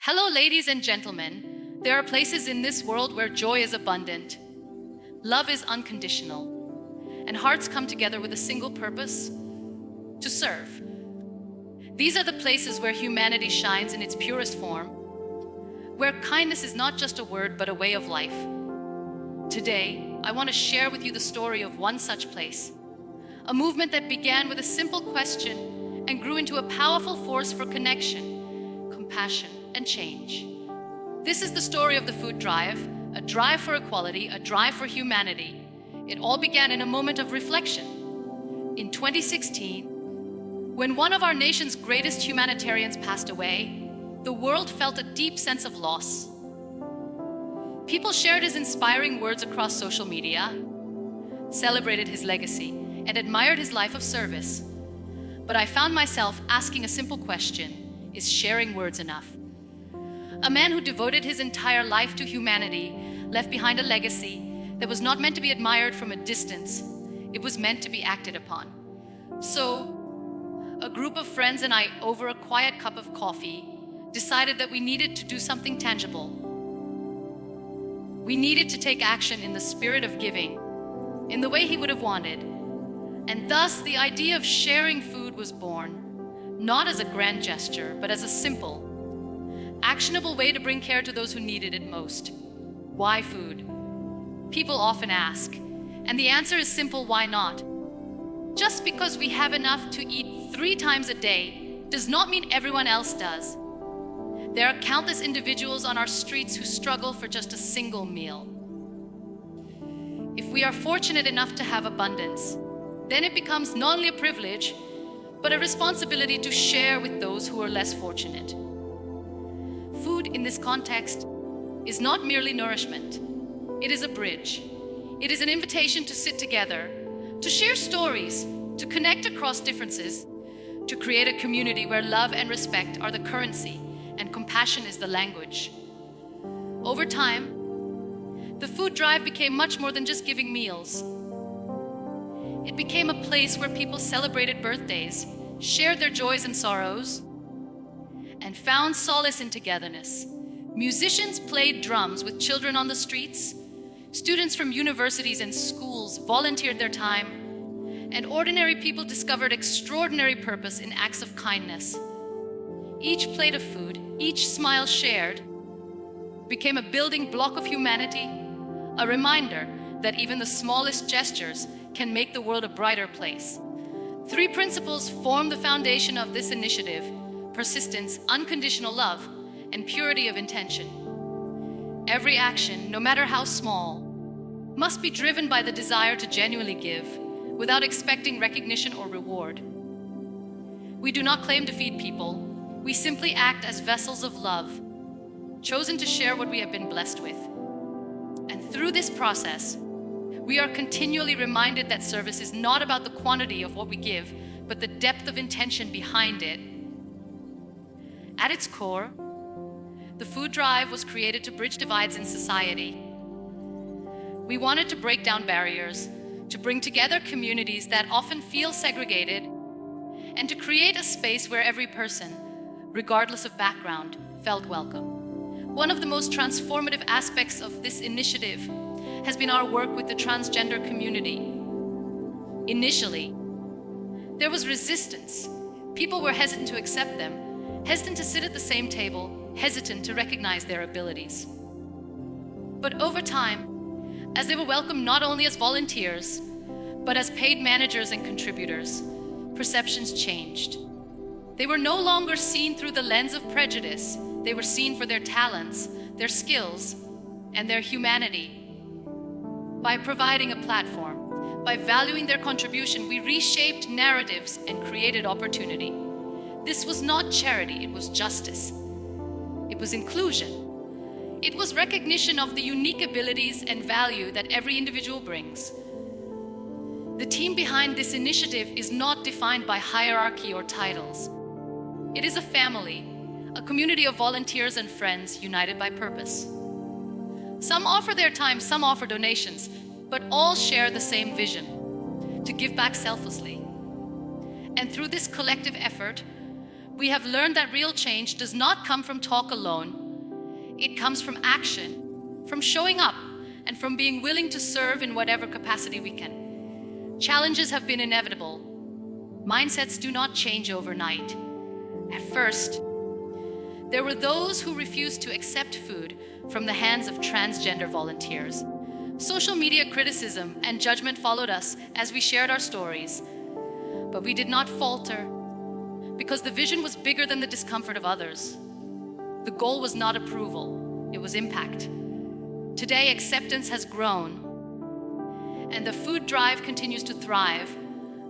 Hello, ladies and gentlemen. There are places in this world where joy is abundant, love is unconditional, and hearts come together with a single purpose: to serve. These are the places where humanity shines in its purest form, where kindness is not just a word but a way of life. Today, I want to share with you the story of one such place, a movement that began with a simple question and grew into a powerful force for connection, compassion, and change. This is the story of the food drive, a drive for equality, a drive for humanity. It all began in a moment of reflection. In 2016, when one of our nation's greatest humanitarians passed away, the world felt a deep sense of loss. People shared his inspiring words across social media, celebrated his legacy, and admired his life of service. But I found myself asking a simple question: is sharing words enough? A man who devoted his entire life to humanity left behind a legacy that was not meant to be admired from a distance. It was meant to be acted upon. So, a group of friends and I, over a quiet cup of coffee, decided that we needed to do something tangible. We needed to take action in the spirit of giving, in the way he would have wanted. And thus, the idea of sharing food was born, not as a grand gesture, but as a simple, actionable way to bring care to those who needed it most. Why food? People often ask, and the answer is simple: why not? Just because we have enough to eat 3 times a day does not mean everyone else does. There are countless individuals on our streets who struggle for just a single meal. If we are fortunate enough to have abundance, then it becomes not only a privilege, but a responsibility to share with those who are less fortunate. Food in this context is not merely nourishment. It is a bridge. It is an invitation to sit together, to share stories, to connect across differences, to create a community where love and respect are the currency and compassion is the language. Over time, the food drive became much more than just giving meals. It became a place where people celebrated birthdays, shared their joys and sorrows, and found solace in togetherness. Musicians played drums with children on the streets. Students from universities and schools volunteered their time, and ordinary people discovered extraordinary purpose in acts of kindness. Each plate of food, each smile shared, became a building block of humanity, a reminder that even the smallest gestures can make the world a brighter place. 3 principles form the foundation of this initiative: persistence, unconditional love, and purity of intention. Every action, no matter how small, must be driven by the desire to genuinely give, without expecting recognition or reward. We do not claim to feed people. We simply act as vessels of love, chosen to share what we have been blessed with. And through this process, we are continually reminded that service is not about the quantity of what we give, but the depth of intention behind it. At its core, the food drive was created to bridge divides in society. We wanted to break down barriers, to bring together communities that often feel segregated, and to create a space where every person, regardless of background, felt welcome. One of the most transformative aspects of this initiative has been our work with the transgender community. Initially, there was resistance. People were hesitant to accept them, hesitant to sit at the same table, hesitant to recognize their abilities. But over time, as they were welcomed not only as volunteers, but as paid managers and contributors, perceptions changed. They were no longer seen through the lens of prejudice. They were seen for their talents, their skills, and their humanity. By providing a platform, by valuing their contribution, we reshaped narratives and created opportunity. This was not charity, it was justice. It was inclusion. It was recognition of the unique abilities and value that every individual brings. The team behind this initiative is not defined by hierarchy or titles. It is a family, a community of volunteers and friends united by purpose. Some offer their time, some offer donations, but all share the same vision: to give back selflessly. And through this collective effort, We have learned that real change does not come from talk alone. It comes from action, from showing up, and from being willing to serve in whatever capacity we can. Challenges have been inevitable. Mindsets do not change overnight. At first, there were those who refused to accept food from the hands of transgender volunteers. Social media criticism and judgment followed us as we shared our stories. But we did not falter, because the vision was bigger than the discomfort of others. The goal was not approval, it was impact. Today, acceptance has grown, and the food drive continues to thrive,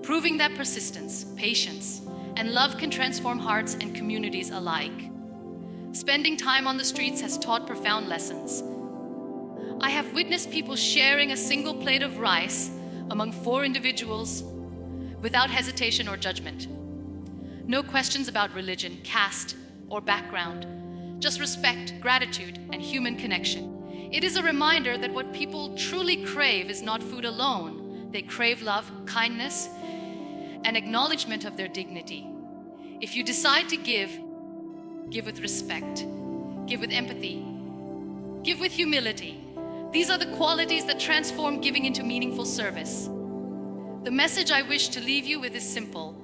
proving that persistence, patience, and love can transform hearts and communities alike. Spending time on the streets has taught profound lessons. I have witnessed people sharing a single plate of rice among 4 individuals without hesitation or judgment. No questions about religion, caste, or background, just respect, gratitude, and human connection. It is a reminder that what people truly crave is not food alone. They crave love, kindness, and acknowledgement of their dignity. If you decide to give with respect, give with empathy, give with humility. These are the qualities that transform giving into meaningful service. The message I wish to leave you with is simple,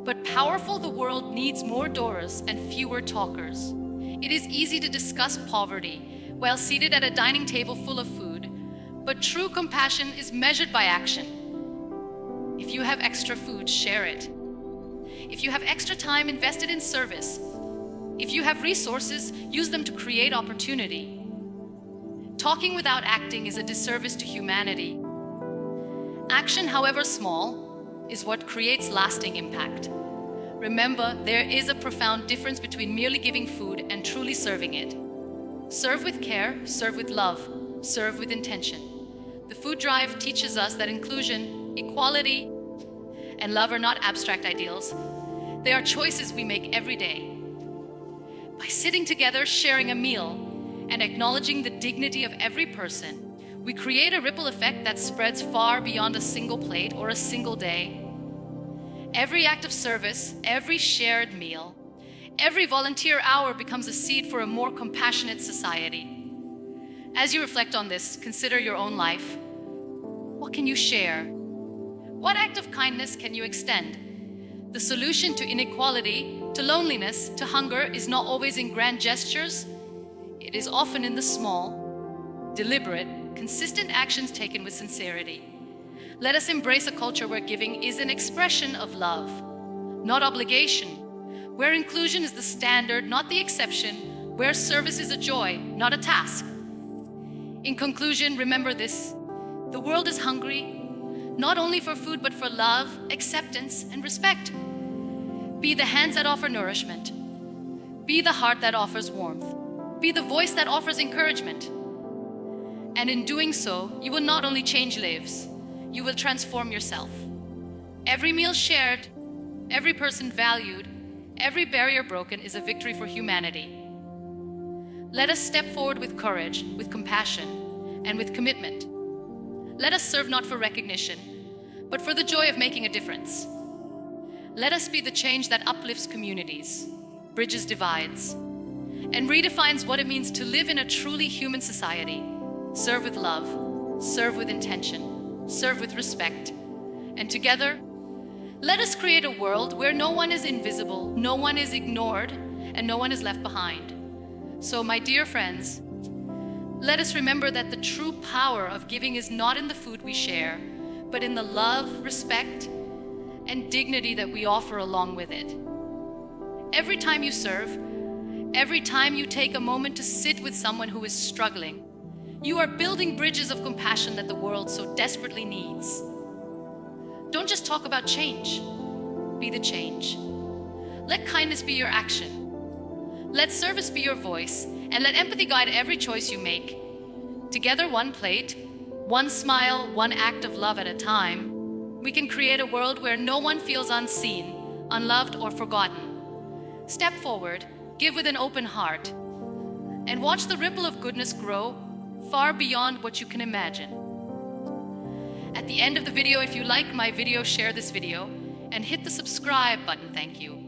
but powerful. The world needs more doers and fewer talkers. It is easy to discuss poverty while seated at a dining table full of food, but true compassion is measured by action. If you have extra food, share it. If you have extra time, invest it in service. If you have resources, use them to create opportunity. Talking without acting is a disservice to humanity. Action, however small, is what creates lasting impact. Remember, there is a profound difference between merely giving food and truly serving it. Serve with care, serve with love, serve with intention. The food drive teaches us that inclusion, equality, and love are not abstract ideals. They are choices we make every day. By sitting together, sharing a meal, and acknowledging the dignity of every person, we create a ripple effect that spreads far beyond a single plate or a single day. Every act of service, every shared meal, every volunteer hour becomes a seed for a more compassionate society. As you reflect on this, consider your own life. What can you share? What act of kindness can you extend? The solution to inequality, to loneliness, to hunger is not always in grand gestures. It is often in the small, deliberate, consistent actions taken with sincerity. Let us embrace a culture where giving is an expression of love, not obligation, where inclusion is the standard, not the exception, where service is a joy, not a task. In conclusion, remember this: the world is hungry, not only for food, but for love, acceptance, and respect. Be the hands that offer nourishment. Be the heart that offers warmth. Be the voice that offers encouragement. And in doing so, you will not only change lives, you will transform yourself. Every meal shared, every person valued, every barrier broken is a victory for humanity. Let us step forward with courage, with compassion, and with commitment. Let us serve not for recognition, but for the joy of making a difference. Let us be the change that uplifts communities, bridges divides, and redefines what it means to live in a truly human society. Serve with love, serve with intention, serve with respect, and together, let us create a world where no one is invisible, no one is ignored, and no one is left behind. So, my dear friends, let us remember that the true power of giving is not in the food we share, but in the love, respect, and dignity that we offer along with it. Every time you serve, every time you take a moment to sit with someone who is struggling, you are building bridges of compassion that the world so desperately needs. Don't just talk about change, be the change. Let kindness be your action. Let service be your voice, and let empathy guide every choice you make. Together, one plate, one smile, one act of love at a time, we can create a world where no one feels unseen, unloved, or forgotten. Step forward, give with an open heart, and watch the ripple of goodness grow far beyond what you can imagine. At the end of the video, if you like my video, share this video and hit the subscribe button. Thank you.